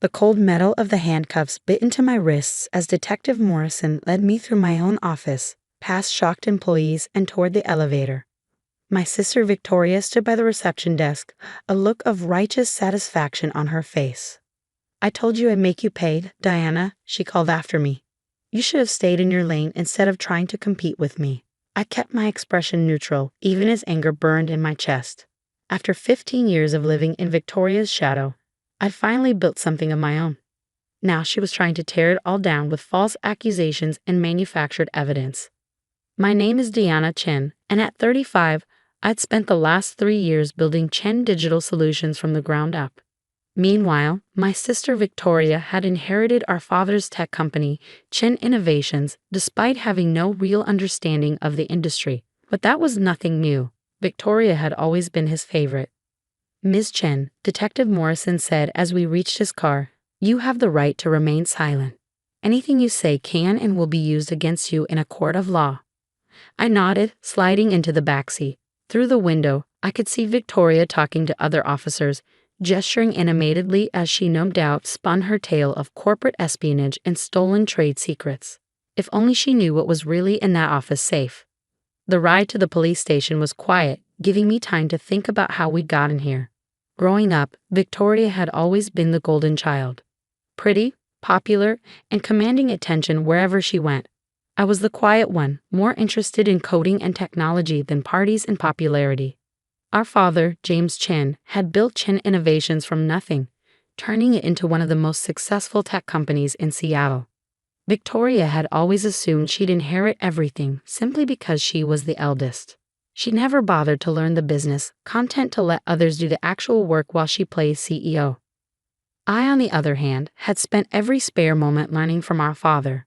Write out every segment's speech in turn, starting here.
The cold metal of the handcuffs bit into my wrists as Detective Morrison led me through my own office, past shocked employees, and toward the elevator. My sister Victoria stood by the reception desk, a look of righteous satisfaction on her face. "I told you I'd make you pay, Diana," she called after me. "You should have stayed in your lane instead of trying to compete with me." I kept my expression neutral, even as anger burned in my chest. After 15 years of living in Victoria's shadow, I'd finally built something of my own. Now she was trying to tear it all down with false accusations and manufactured evidence. My name is Diana Chen, and at 35, I'd spent the last 3 years building Chen Digital Solutions from the ground up. Meanwhile, my sister Victoria had inherited our father's tech company, Chen Innovations, despite having no real understanding of the industry. But that was nothing new. Victoria had always been his favorite. "Ms. Chen," Detective Morrison said as we reached his car, "you have the right to remain silent. Anything you say can and will be used against you in a court of law." I nodded, sliding into the backseat. Through the window, I could see Victoria talking to other officers, gesturing animatedly as she no doubt spun her tale of corporate espionage and stolen trade secrets. If only she knew what was really in that office safe. The ride to the police station was quiet, giving me time to think about how we'd gotten here. Growing up, Victoria had always been the golden child. Pretty, popular, and commanding attention wherever she went. I was the quiet one, more interested in coding and technology than parties and popularity. Our father, James Chen, had built Chen Innovations from nothing, turning it into one of the most successful tech companies in Seattle. Victoria had always assumed she'd inherit everything simply because she was the eldest. She never bothered to learn the business, content to let others do the actual work while she played CEO. I, on the other hand, had spent every spare moment learning from our father.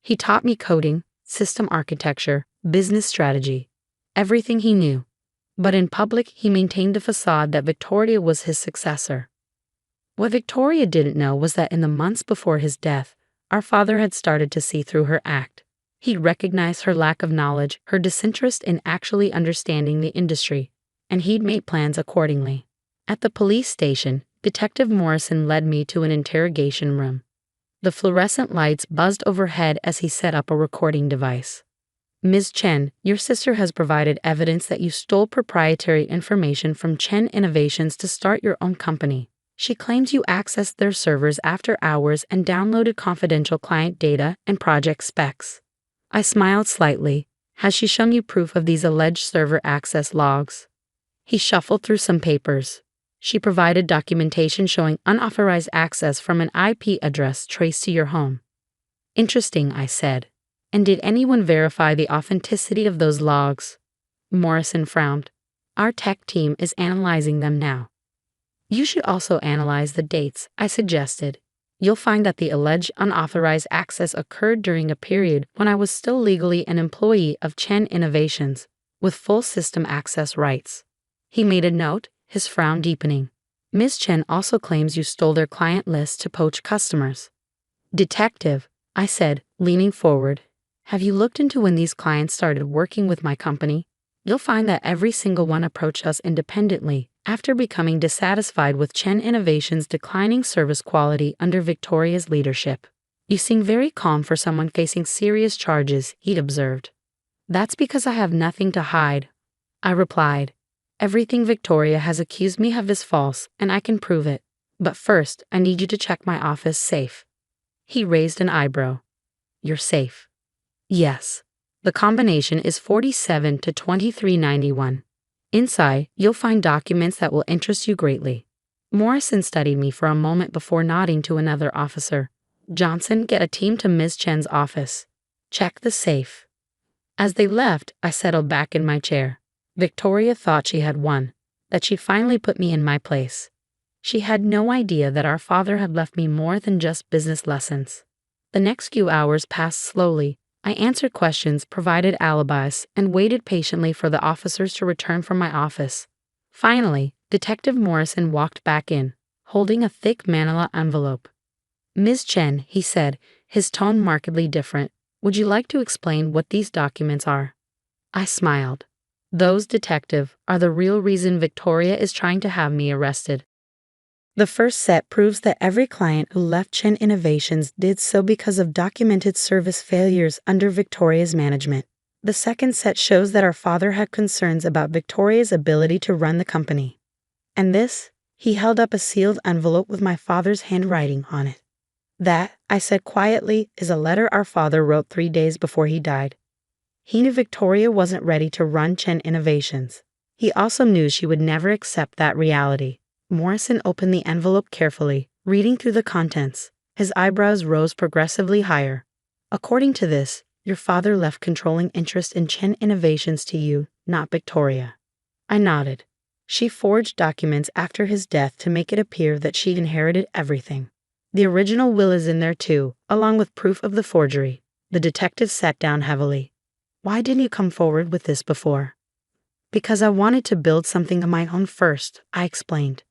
He taught me coding, system architecture, business strategy, everything he knew. But in public, he maintained a facade that Victoria was his successor. What Victoria didn't know was that in the months before his death, our father had started to see through her act. He recognized her lack of knowledge, her disinterest in actually understanding the industry, and he'd made plans accordingly. At the police station, Detective Morrison led me to an interrogation room. The fluorescent lights buzzed overhead as he set up a recording device. "Ms. Chen, your sister has provided evidence that you stole proprietary information from Chen Innovations to start your own company. She claims you accessed their servers after hours and downloaded confidential client data and project specs." I smiled slightly. "Has she shown you proof of these alleged server access logs?" He shuffled through some papers. "She provided documentation showing unauthorized access from an IP address traced to your home." "Interesting," I said. "And did anyone verify the authenticity of those logs?" Morrison frowned. "Our tech team is analyzing them now." "You should also analyze the dates," I suggested. "You'll find that the alleged unauthorized access occurred during a period when I was still legally an employee of Chen Innovations, with full system access rights." He made a note, his frown deepening. "Ms. Chen also claims you stole their client list to poach customers." "Detective," I said, leaning forward, "have you looked into when these clients started working with my company? You'll find that every single one approached us independently after becoming dissatisfied with Chen Innovations' declining service quality under Victoria's leadership." "You seem very calm for someone facing serious charges," he'd observed. "That's because I have nothing to hide," I replied. "Everything Victoria has accused me of is false, and I can prove it. But first, I need you to check my office safe." He raised an eyebrow. "Your safe?" "Yes. The combination is 47 to 2391. Inside, you'll find documents that will interest you greatly." Morrison studied me for a moment before nodding to another officer. "Johnson, get a team to Ms. Chen's office. Check the safe." As they left, I settled back in my chair. Victoria thought she had won, that she finally put me in my place. She had no idea that our father had left me more than just business lessons. The next few hours passed slowly. I answered questions, provided alibis, and waited patiently for the officers to return from my office. Finally, Detective Morrison walked back in, holding a thick manila envelope. "Ms. Chen," he said, his tone markedly different, "would you like to explain what these documents are?" I smiled. "Those, detective, are the real reason Victoria is trying to have me arrested." The first set proves that every client who left Chen Innovations did so because of documented service failures under Victoria's management. The second set shows that our father had concerns about Victoria's ability to run the company. And this, he held up a sealed envelope with my father's handwriting on it. That, I said quietly, is a letter our father wrote 3 days before he died. He knew Victoria wasn't ready to run Chen Innovations. He also knew she would never accept that reality. Morrison opened the envelope carefully, reading through the contents. His eyebrows rose progressively higher. According to this, your father left controlling interest in Chen Innovations to you, not Victoria. I nodded. She forged documents after his death to make it appear that she inherited everything. The original will is in there too, along with proof of the forgery. The detective sat down heavily. Why didn't you come forward with this before? Because I wanted to build something of my own first, I explained.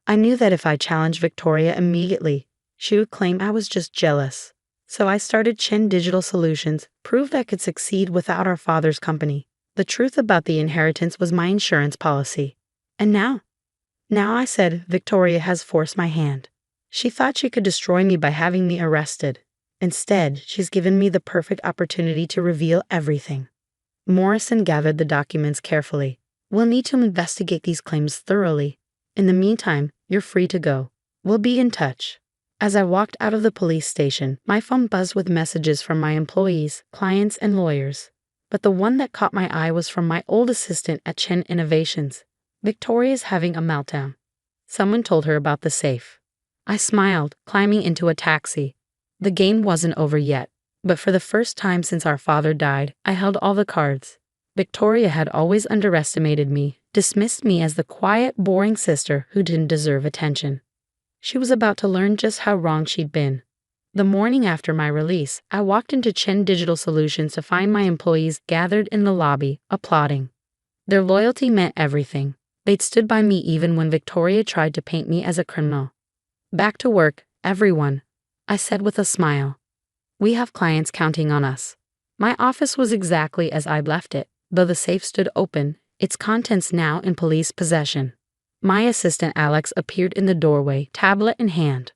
I knew that if I challenged Victoria immediately, she would claim I was just jealous. So I started Chen Digital Solutions, proved I could succeed without our father's company. The truth about the inheritance was my insurance policy. And now I said, Victoria has forced my hand. She thought she could destroy me by having me arrested. Instead, she's given me the perfect opportunity to reveal everything. Morrison gathered the documents carefully. We'll need to investigate these claims thoroughly. In the meantime, you're free to go. We'll be in touch. As I walked out of the police station, my phone buzzed with messages from my employees, clients, and lawyers. But the one that caught my eye was from my old assistant at Chen Innovations. Victoria's having a meltdown. Someone told her about the safe. I smiled, climbing into a taxi. The game wasn't over yet, but for the first time since our father died, I held all the cards. Victoria had always underestimated me, dismissed me as the quiet, boring sister who didn't deserve attention. She was about to learn just how wrong she'd been. The morning after my release, I walked into Chen Digital Solutions to find my employees gathered in the lobby, applauding. Their loyalty meant everything. They'd stood by me even when Victoria tried to paint me as a criminal. Back to work, everyone, I said with a smile. We have clients counting on us. My office was exactly as I'd left it, though the safe stood open, its contents now in police possession. My assistant Alex appeared in the doorway, tablet in hand.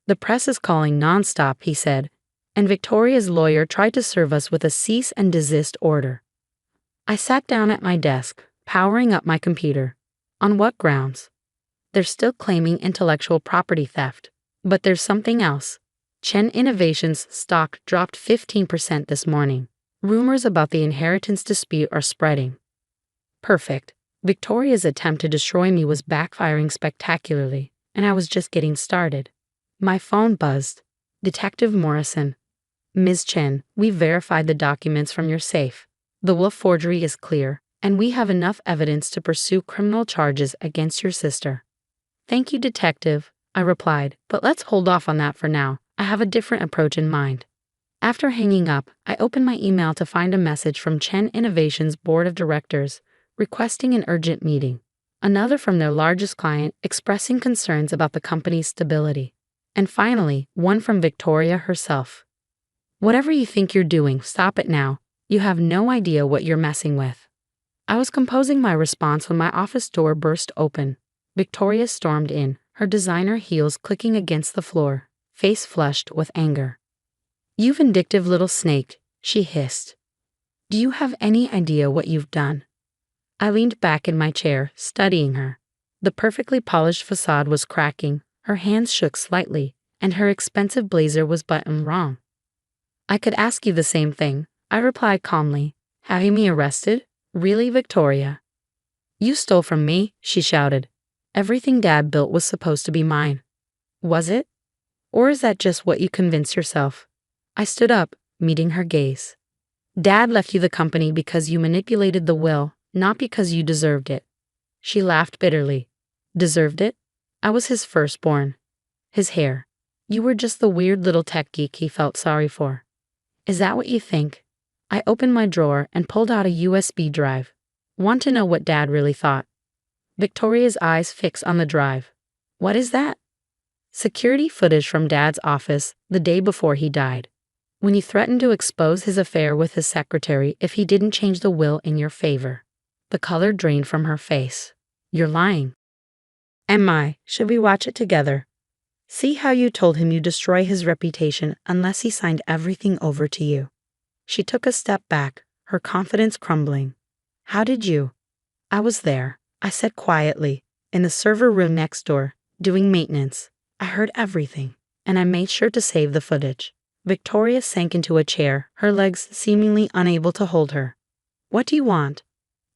The press is calling nonstop, he said, and Victoria's lawyer tried to serve us with a cease and desist order. I sat down at my desk, powering up my computer. On what grounds? They're still claiming intellectual property theft. But there's something else. Chen Innovations stock dropped 15% this morning. Rumors about the inheritance dispute are spreading. Perfect. Victoria's attempt to destroy me was backfiring spectacularly, and I was just getting started. My phone buzzed. Detective Morrison. Ms. Chen, we verified the documents from your safe. The will forgery is clear, and we have enough evidence to pursue criminal charges against your sister. Thank you, Detective, I replied, but let's hold off on that for now. I have a different approach in mind. After hanging up, I opened my email to find a message from Chen Innovations' board of directors requesting an urgent meeting. Another from their largest client expressing concerns about the company's stability. And finally, one from Victoria herself. Whatever you think you're doing, stop it now. You have no idea what you're messing with. I was composing my response when my office door burst open. Victoria stormed in, her designer heels clicking against the floor, face flushed with anger. You vindictive little snake, she hissed. Do you have any idea what you've done? I leaned back in my chair, studying her. The perfectly polished facade was cracking, her hands shook slightly, and her expensive blazer was buttoned wrong. I could ask you the same thing, I replied calmly. Having me arrested? Really, Victoria? You stole from me, she shouted. Everything Dad built was supposed to be mine. Was it? Or is that just what you convince yourself? I stood up, meeting her gaze. Dad left you the company because you manipulated the will, not because you deserved it. She laughed bitterly. Deserved it? I was his firstborn. His heir. You were just the weird little tech geek he felt sorry for. Is that what you think? I opened my drawer and pulled out a USB drive. Want to know what Dad really thought? Victoria's eyes fixed on the drive. What is that? Security footage from Dad's office the day before he died, when he threatened to expose his affair with his secretary if he didn't change the will in your favor. The color drained from her face. You're lying. Am I? Should we watch it together? See how you told him you'd destroy his reputation unless he signed everything over to you. She took a step back, her confidence crumbling. How did you? I was there, I said quietly, in the server room next door, doing maintenance. I heard everything, and I made sure to save the footage. Victoria sank into a chair, her legs seemingly unable to hold her. What do you want?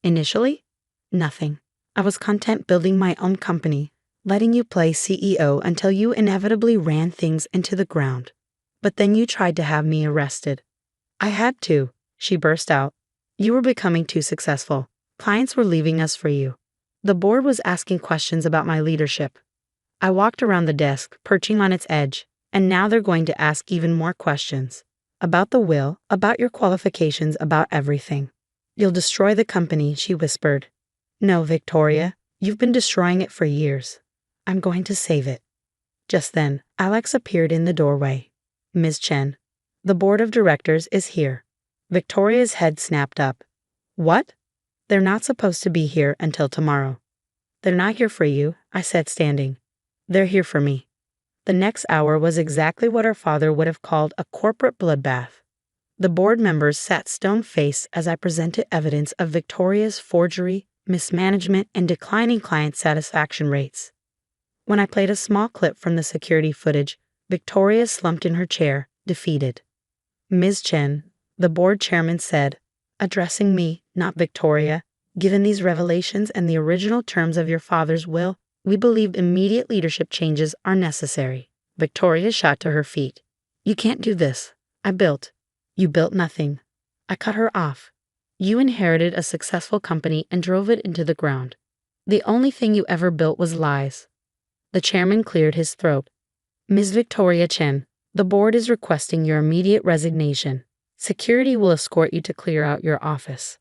Initially? Nothing. I was content building my own company, letting you play CEO until you inevitably ran things into the ground. But then you tried to have me arrested. I had to, she burst out. You were becoming too successful. Clients were leaving us for you. The board was asking questions about my leadership. I walked around the desk, perching on its edge, and now they're going to ask even more questions. About the will, about your qualifications, about everything. You'll destroy the company, she whispered. No, Victoria, you've been destroying it for years. I'm going to save it. Just then, Alex appeared in the doorway. Ms. Chen, the board of directors is here. Victoria's head snapped up. What? They're not supposed to be here until tomorrow. They're not here for you, I said, standing. They're here for me. The next hour was exactly what our father would have called a corporate bloodbath. The board members sat stone-faced as I presented evidence of Victoria's forgery, mismanagement, and declining client satisfaction rates. When I played a small clip from the security footage, Victoria slumped in her chair, defeated. Ms. Chen, the board chairman said, addressing me, not Victoria, given these revelations and the original terms of your father's will, we believe immediate leadership changes are necessary. Victoria shot to her feet. You can't do this. I built. You built nothing. I cut her off. You inherited a successful company and drove it into the ground. The only thing you ever built was lies. The chairman cleared his throat. Ms. Victoria Chen, the board is requesting your immediate resignation. Security will escort you to clear out your office.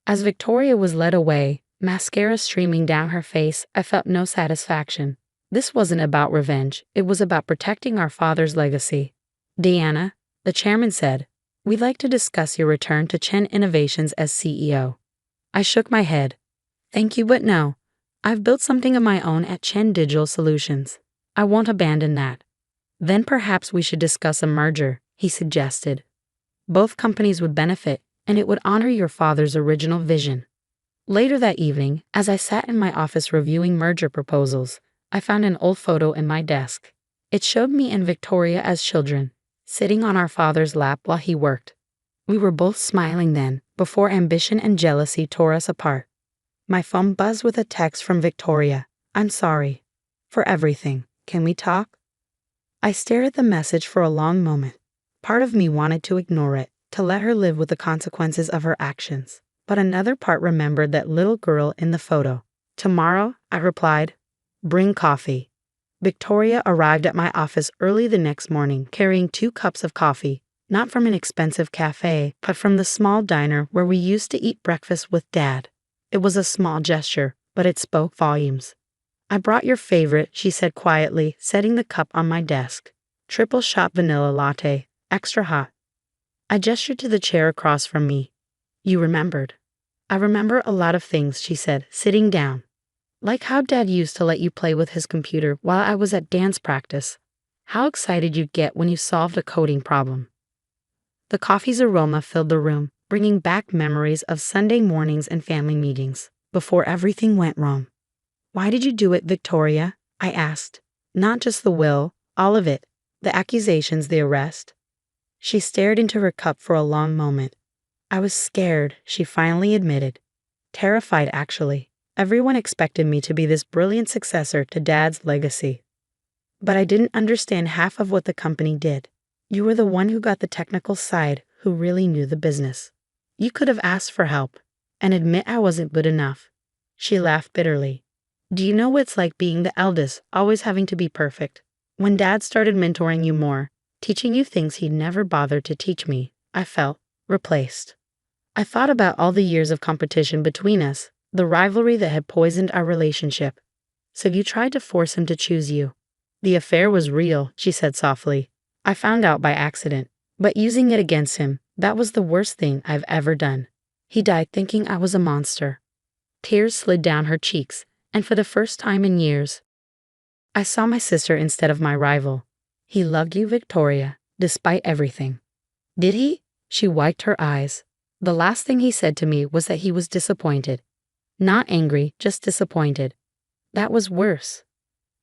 As Victoria was led away, mascara streaming down her face, I felt no satisfaction. This wasn't about revenge, it was about protecting our father's legacy. Deanna, the chairman said, we'd like to discuss your return to Chen Innovations as CEO. I shook my head. Thank you, but no. I've built something of my own at Chen Digital Solutions. I won't abandon that. Then perhaps we should discuss a merger, he suggested. Both companies would benefit, and it would honor your father's original vision. Later that evening, as I sat in my office reviewing merger proposals, I found an old photo in my desk. It showed me and Victoria as children, sitting on our father's lap while he worked. We were both smiling then, before ambition and jealousy tore us apart. My phone buzzed with a text from Victoria. I'm sorry. For everything. Can we talk? I stared at the message for a long moment. Part of me wanted to ignore it, to let her live with the consequences of her actions. But another part remembered that little girl in the photo. Tomorrow, I replied, bring coffee. Victoria arrived at my office early the next morning, carrying 2 cups of coffee, not from an expensive cafe, but from the small diner where we used to eat breakfast with Dad. It was a small gesture, but it spoke volumes. I brought your favorite, she said quietly, setting the cup on my desk. Triple shot vanilla latte, extra hot. I gestured to the chair across from me. You remembered. I remember a lot of things, she said, sitting down. Like how Dad used to let you play with his computer while I was at dance practice. How excited you'd get when you solved a coding problem. The coffee's aroma filled the room, bringing back memories of Sunday mornings and family meetings, before everything went wrong. Why did you do it, Victoria? I asked. Not just the will, all of it. The accusations, the arrest. She stared into her cup for a long moment. I was scared, she finally admitted. Terrified, actually. Everyone expected me to be this brilliant successor to Dad's legacy. But I didn't understand half of what the company did. You were the one who got the technical side, who really knew the business. You could have asked for help, and admit I wasn't good enough. She laughed bitterly. Do you know what it's like being the eldest, always having to be perfect? When Dad started mentoring you more, teaching you things he'd never bothered to teach me, I felt replaced. I thought about all the years of competition between us, the rivalry that had poisoned our relationship. So you tried to force him to choose you. The affair was real, she said softly. I found out by accident, but using it against him, that was the worst thing I've ever done. He died thinking I was a monster. Tears slid down her cheeks, and for the first time in years, I saw my sister instead of my rival. He loved you, Victoria, despite everything. Did he? She wiped her eyes. The last thing he said to me was that he was disappointed. Not angry, just disappointed. That was worse.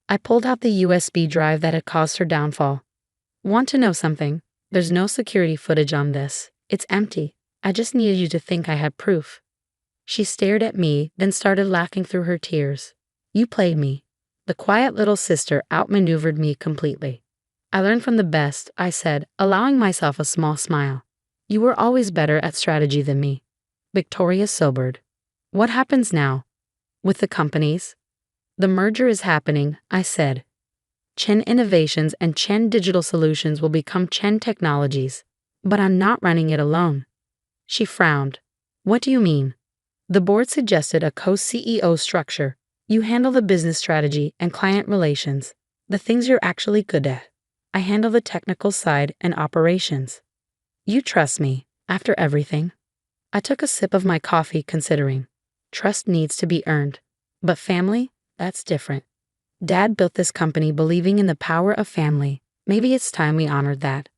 I pulled out the USB drive that had caused her downfall. Want to know something? There's no security footage on this. It's empty. I just needed you to think I had proof. She stared at me, then started laughing through her tears. You played me. The quiet little sister outmaneuvered me completely. I learned from the best, I said, allowing myself a small smile. You were always better at strategy than me. Victoria sobered. What happens now? With the companies? The merger is happening, I said. Chen Innovations and Chen Digital Solutions will become Chen Technologies. But I'm not running it alone. She frowned. What do you mean? The board suggested a co-CEO structure. You handle the business strategy and client relations, the things you're actually good at. I handle the technical side and operations. You trust me, after everything? I took a sip of my coffee, considering. Trust needs to be earned. But family? That's different. Dad built this company believing in the power of family. Maybe it's time we honored that.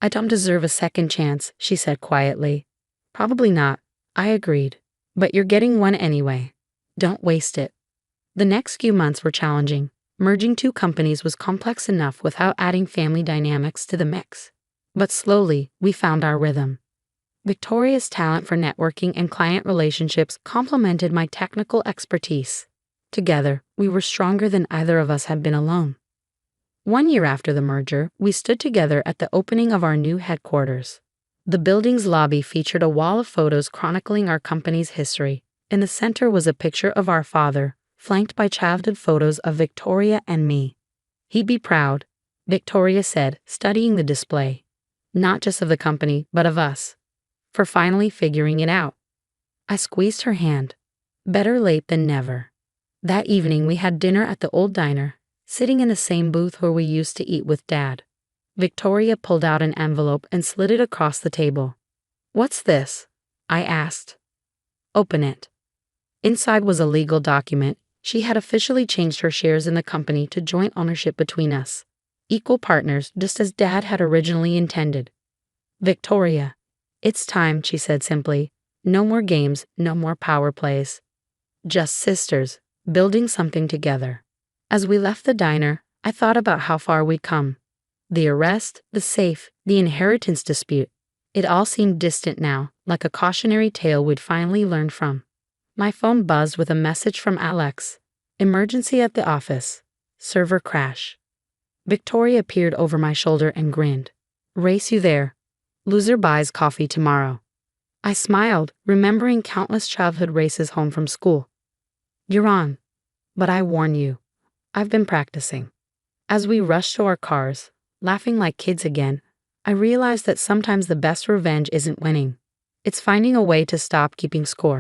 I don't deserve a second chance, she said quietly. Probably not, I agreed. But you're getting one anyway. Don't waste it. The next few months were challenging. Merging two companies was complex enough without adding family dynamics to the mix. But slowly, we found our rhythm. Victoria's talent for networking and client relationships complemented my technical expertise. Together, we were stronger than either of us had been alone. 1 year after the merger, we stood together at the opening of our new headquarters. The building's lobby featured a wall of photos chronicling our company's history. In the center was a picture of our father, flanked by childhood photos of Victoria and me. He'd be proud, Victoria said, studying the display. Not just of the company, but of us. For finally figuring it out. I squeezed her hand. Better late than never. That evening we had dinner at the old diner, sitting in the same booth where we used to eat with Dad. Victoria pulled out an envelope and slid it across the table. What's this? I asked. Open it. Inside was a legal document. She had officially changed her shares in the company to joint ownership between us. Equal partners, just as Dad had originally intended. Victoria. It's time, she said simply. No more games, no more power plays. Just sisters, building something together. As we left the diner, I thought about how far we'd come. The arrest, the safe, the inheritance dispute. It all seemed distant now, like a cautionary tale we'd finally learned from. My phone buzzed with a message from Alex. Emergency at the office. Server crash. Victoria peered over my shoulder and grinned. Race you there. Loser buys coffee tomorrow. I smiled, remembering countless childhood races home from school. You're on. But I warn you. I've been practicing. As we rushed to our cars, laughing like kids again, I realized that sometimes the best revenge isn't winning. It's finding a way to stop keeping score.